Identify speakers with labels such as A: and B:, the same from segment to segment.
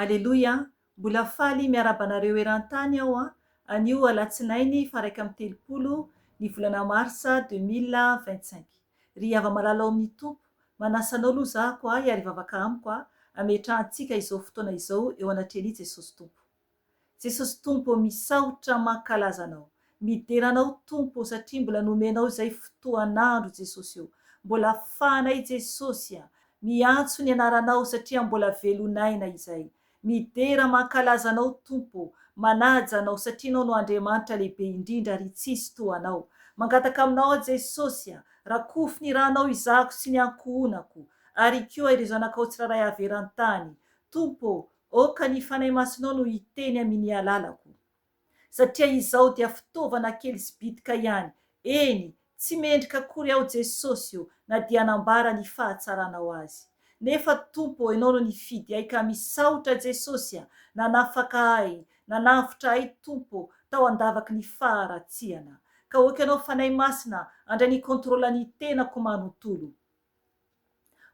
A: Aleloia, mbola faly miarabanareo eran-tany aho anio alatsinainy faraika amin'ny telopolo ny volana marsa 2025. Ry hava-malala ao amin'ny tompo, manasanao aloha zahako hiarivavaka amiko ametrahantsika izao fotoana izao eo anatrehany Jesosy Tompo. Jesosy Tompo, misaotra mankalaza anao, mideranao Tompo satria mbola nomenao izay fotoan'andro Jesosy eo. Mbola fanay Jesosy miantso ny anaranao satria mbola velonaina izay. Midera mankalaza anao Tompo, manaja anao satria anao no Andriamanitra lehibe indrindra ary tsisy toanao. Mangataka aminao Jesosy, rakofy ny ranao izahako sy ny ankohonako, ary koa ireo zanakao tsiraray avy eran-tany. Tompo, oka ny fanahy masinao no hiteny amin'ny alalako, satria izao dia fitaovana kely sy bitika ihany. Eny, tsy mendrika akory aho Jesosy na dia hanambara ny fahatsaranao azy. Nefa Tompo, ianao no nifidy ahy ka misaotra Jesosy, nanafaka ahy, nanavotra ahy Tompo tao andavaky ny faharatsiana. Ka oka ianao fanahy masina, andray ny kontrola ny tenako manontolo.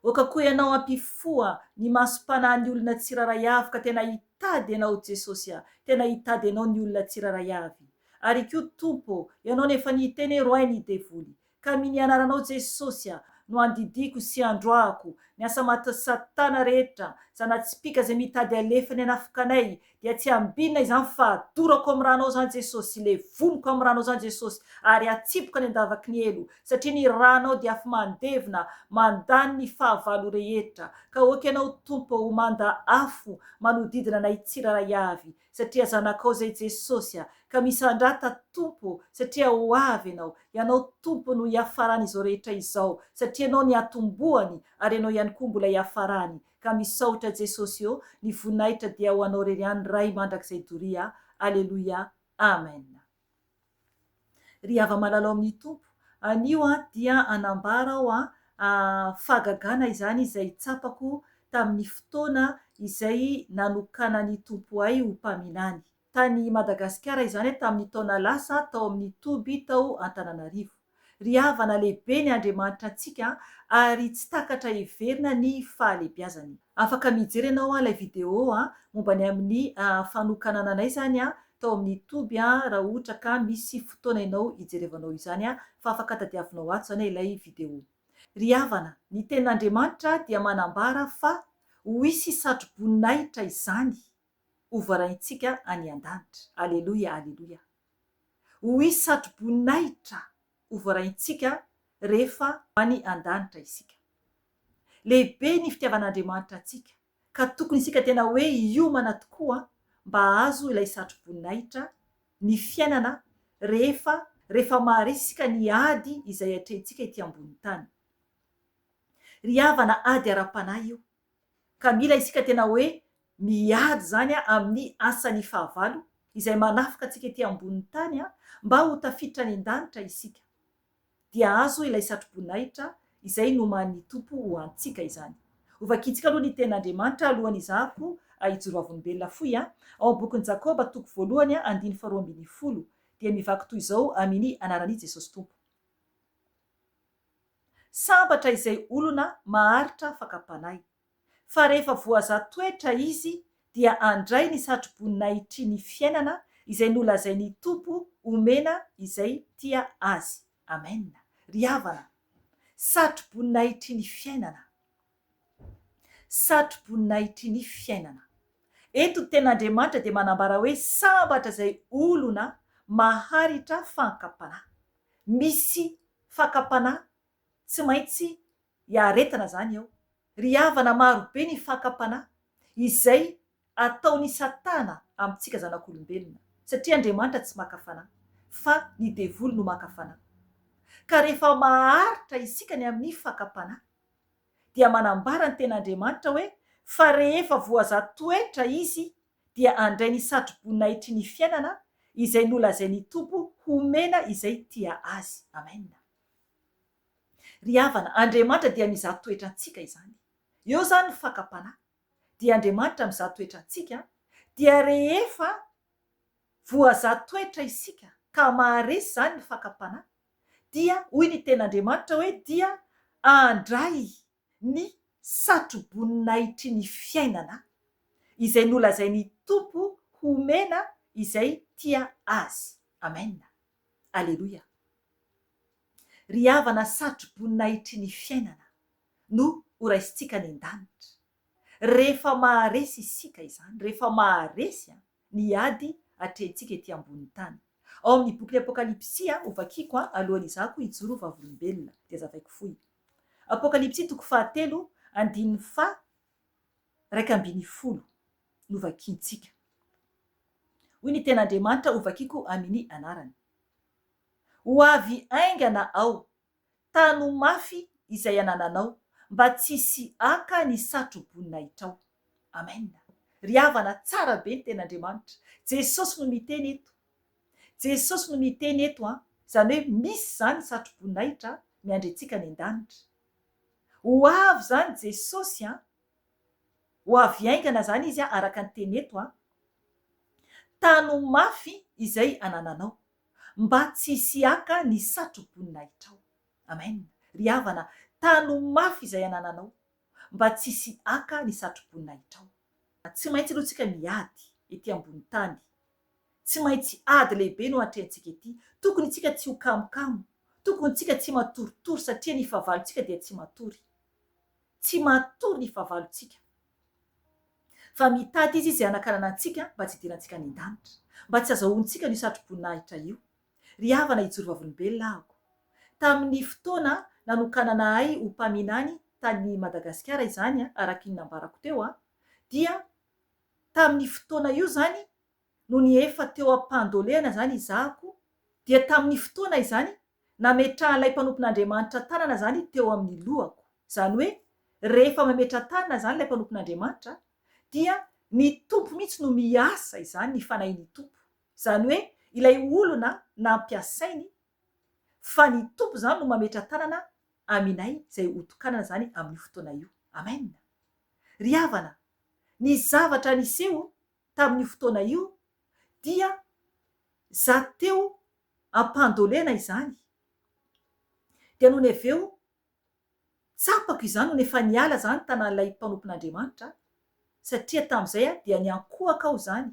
A: Oka koa ianao ampifoa ny masom-panahy ny olona tsiraray avy ka tena hitady ianao Jesosy, tena hitady ianao ny olona tsiraray avy. Ary koa Tompo, ianao nefa niteny roay ny devoly, ka miny anaranao Jesosy no andidiko sy androako. Ny asa maty Satana rehetra, zanatsipika zay mitady alefa ny anafikanay, dia tsy ambinina izany fa adorako amin'ny ranao zany Jesosy, le voniko amin'ny ranao zany Jesosy, ary atsipoka ny andavaky ny elo, satria ny ranao dia afy mandevina, mandany ny fahavalo rehetra. Ka oka ianao Tompo ho manda afo manodidina anay tsiraray avy, satria zanakao zay Jesosy, ka misandrata Tompo satria ho avy ianao Tompo no hiafarany izao rehetra izao, satria ianao ny atomboany ary ianao ihany koa mbola hiafarany. Ka misaotra Jesosy ny voninahitra dia ho anao rery ihany ray mandrakizay doria. Aleloia, amen. Ry hava-malala ao amin'ny tompo, anio dia anambara aho fahagagana izany izay tsapako tamin'ny fotoana izay nanokanany Tompo ahy ho mpaminany tany Madagasikara izany tamin'ny taona lasa tao amin'ny Toby tao Antananarivo. Ry havana lehibe ny Andriamanitra antsika ary tsy takatra heverina ny fahalebiazany. Afaka mijery ianao ilay video momba ny amin'ny fanokanana anay zany tao amin'ny Toby raha ohatra ka misy fotoana ianao hijerevanao izany fa afaka tadiavinao ato zany ilay video. Ry havana, ny tenin'Andriamanitra dia manambara fa ho hisy satro-boninahitra izany hovaraintsika any an-danitra. Aleloia, aleloia. Ho hisy satro-boninahitra hovaraintsika rehefa any an-danitra isika. Lehibe ny fitiavan'Andriamanitra antsika, ka tokony isika tena hoe hiomana tokoa mba azo ilay satro-boninahitra ny fiainana rehefa maharesy isika ny ady izay atrehintsika ety ambony tany. Ry havana, ady ara-panahy io, ka mila isika tena hoe miady zany amin'ny asan'ny fahavalo izay manafika antsika ety ambony tany mba ho tafiditra any an-danitra isika, dia azo ilay satro-boninahitra izay noman'ny Tompo ho antsika izany. Ovakitsika aloha ny tenin'Andriamanitra alohan'ny izahako hijoro avolombelona foy ao amin'ny bokin'i Jakoba 1:12 dia mivaky toy izao amin'ny anaran'i Jesosy Tompo. Sambatra izay olona maharitra fakapanahy, fa rehefa voaza-toetra izy dia andray ny satro-boninahitry ny fiainana izay nolazain'ny Tompo omena izay tia azy. Amen. Ry havana, satro-boninahitry ny fiainana, satro-boninahitry ny fiainana. Eto tenin'Andriamanitra dia manambara hoe sambatra izay olona maharitra fakapanahy. Misy fakapanahy tsy maintsy hiaretana zany ao. Ry havana, marobe ny fakapanahy izay ataon'ny Satana amintsika zanak'olombelona, satria Andriamanitra tsy maka fanahy fa ny devoly no maka fanahy. Ka rehefa maharitra isika ny amin'ny fakapanahy dia manambara ny tenin'Andriamanitra hoe fa rehefa voazatoetra izy dia andray ny satroboninahitry ny fiainana izay nolazainy tompo homena izay tia azy. Amena. Ry havana, Andriamanitra dia mizaha toetra antsika izany. Eo zany ny fakapanahy dia Andriamanitra mizaha toetra antsika, dia rehefa voazaha toetra isika ka maharesy zany ny fakapanahy, dia hoy ny ten'Andriamanitra hoe dia andray ny satroboninahitry ny fiainana izay nolazainy tompo homena izay tia azy. Amena. Aleloia. Ry havana, satroboninahitry ny fiainana no horaisintsika ny an-danitra. Rehefa maharesy isika izany, rehefa maharesy ny ady atrehantsika ety ambony tany. Ao amin'ny boky Apokalipsia ovakiko alohan'izako hijoro vavolombelona dia zavaiko fohy. Apokalipsia 7:1-10 no vakiantsika. Hoy ny ten'Andriamanitra ovakiko amin'ny anarany. Ho avy aingana ao, tano mafy izay anananao, mba tsisy aka ny satroboninahitra. Amena. Ry havana, tsara be ny ten'Andriamanitra. Jesosy no miteny eto. Jesosy no miteny eto zany hoe misy zany satroboninahitra miandry antsika ny an-danitra. Ho avy zany Jesosy ho avy aingana zany izy araka ny teny eto tano mafy izay anananao, mba tsisy aka ny satroboninahitra. Amen. Ry havana, tano mafy izay anananao, mba tsisy aka ny satroboninahitra. Tsy maintsy aloha tsika miady ety ambony tany. Tsy maintsy ady lehibe no atrehantsika ety. Tokony tsika tsy ho kamokamo. Tokony tsika tsy matoritory satria ny fahavalontsika dia tsy matory. Tsy matory ny fahavalontsika. Fa mitady izy izay anakanana antsika mba tsy hidirantsika ny an-danitra, mba tsy azahoantsika ny satroboninahitra io. Ry havana, hijoro vavolombelona ahako. Tamin'ny fotoana nanokanana ahy ho mpaminany tany Madagasikara izany araka ny nambarako teo dia tamin'ny fotoana io zany no ny efa teo am-pandolena zany izahako, dia tamin'ny fotoana izany nametrahan'ilay mpanompon'Andriamanitra tanana zany teo amin'ny lohako. Zany hoe rehefa mametra tanana zany ilay mpanompon'Andriamanitra dia ny tompo mihitsy no miasa izany, ny fanahin'ny tompo. Zany hoe ilay olona nampiasainy, fa ny tompo zany no mametra tanana aminay izay hotokanana zany amin'ny fotoana io. Amen. Ry havana, ny zavatra niseho tamin'ny fotoana io dia za teo am-pandolena izany. Dia noho ny avy eo tsapako izany no efa niala zany tanan'ilay mpanompon'Andriamanitra, satria tamin'izay dia niankohaka aho zany.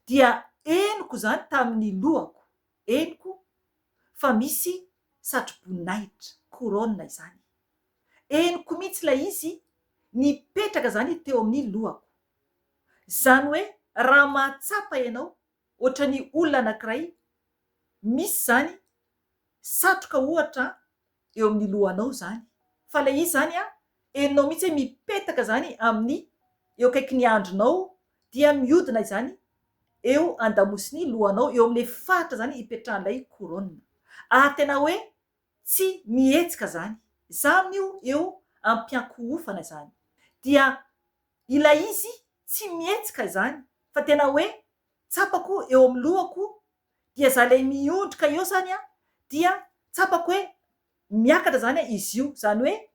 A: Dia henoko zany tamin'ny lohako, henoko fa misy satroboninahitra, couronne izany. Henoko mihitsy ilay izy nipetraka zany teo amin'ny lohako. Zany hoe raha mahatsapa ianao, ohatra ny olona anankiray, misy zany satroka ohatra eo amin'ny lohanao zany. Fa ilay izy zany heninao mihitsy hoe mipetaka zany amin'ny eo akaiky ny andronao, dia mihodina izany eo an-damosiny lohanao, eo amin'ilay faritra zany hipetrahan'ilay couronne. Tena hoe tsy mihetsika zany. Za amin'io eo am-piankohofana zany. Dia ilay izy tsy mihetsika zany, fa tena hoe tsapako eo amin'ny lohako, dia za ilay miondrika eo zany dia tsapako hoe miakatra zany izy io. Zany hoe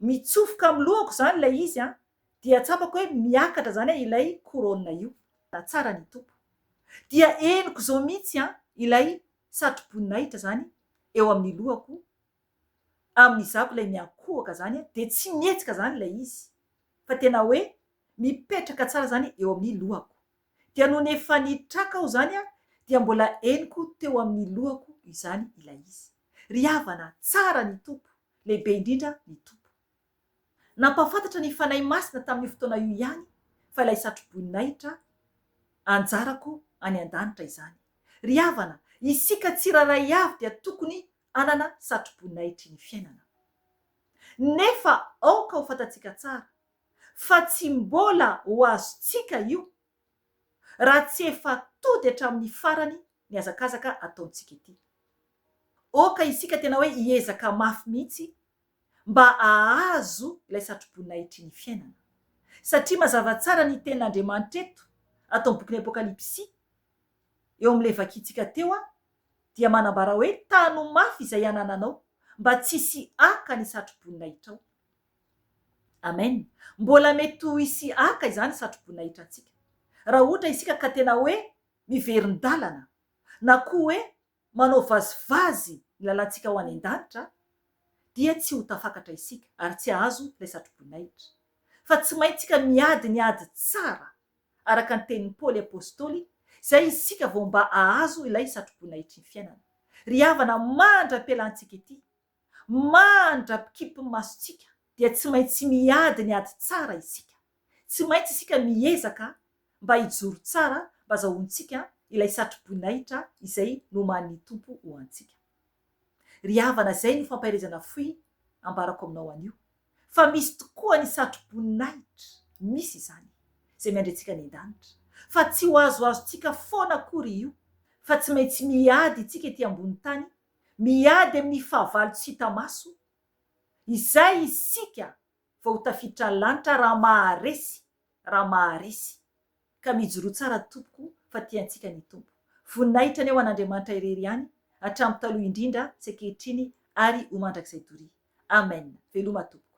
A: mitsofoka amin'ny lohako zany ilay izy dia tsapako hoe miakatra zany ilay couronne io. Tsara ny tompo. Dia henoko zao mihitsy ilay satroboninahitra zany eo amin'ny lohako, amin'izako ilay miankohaka zany dia tsy mihetsika zany ilay izy, fa tena hoe mipetraka tsara zany eo amin'ny lohako. Dia noho ny efa nitraka aho zany dia mbola henoko teo amin'ny lohako izany ilay izy. Ry havana, tsara ny tompo, lehibe indrindra ny tompo. Nampafantatra ny fanahy masina tamin'ny fotoana io ihany fa ilay satroboninahitra anjarako any an-danitra izany. Ry havana, isika tsiraray avy dia tokony anana satroboninahitry ny fiainana. Nefa aoka ho fantatsika tsara fa tsy mbola ho azontsika io raha tsy efa tody hatramin'ny farany ny hazakazaka ataontsika ity. Aoka isika tena hoe hiezaka mafy mihitsy mba ahazo ilay satroboninahitry ny fiainana. satria mazava tsara ny tenin'Andriamanitra eto atao amin'ny boky ny apokalipsia eo amin'ilay vakiantsika teo dia manambara hoe tano mafy izay anananao mba tsisy aka ny satroboninahitra ao. Amen. Mbola mety ho hisy aka izany satroboninahitra antsika raha ohatra isika ka tena hoe miverin-dalana na koa hoe manao vazivazy ny lalantsika ho any an-danitra dia tsy ho tafakatra isika ary tsy ahazo ilay satroboninahitra fa tsy maintsika miady ny ady tsara araka ny tenin'ny Paoly apôstôly izay isika vao mba ahazo ilay satroboninahitra ny fiainana. Ry havana mandra-pialantsika ety, mandra-pikipy masontsika dia tsy maintsy miady ny ady tsara isika, tsy maintsy isika miezaka mba hijoro tsara mba azahoantsika ilay satroboninahitra izay noman'ny Tompo ho antsika. Ry havana izay ny fampahirizana foy ambarako aminao anio fa misy tokoa ny satroboninahitra, misy izany izay miandry antsika ny an-danitra fa tsy ho azoazontsika foana akory io fa tsy maintsy miady itsika ety ambony tany, miady amin'ny fahavalo tsy hita maso izay isika vao tafiditra ny lanitra raha maharesy ka mijoro tsara tompoko fa tiantsika ny Tompo. Voninahitra ny ao an'Andriamanitra irery ihany hatramin'ny taloha indrindra sy ankehitriny ary ho mandrakizay doria. Amen. Veloma tompoko.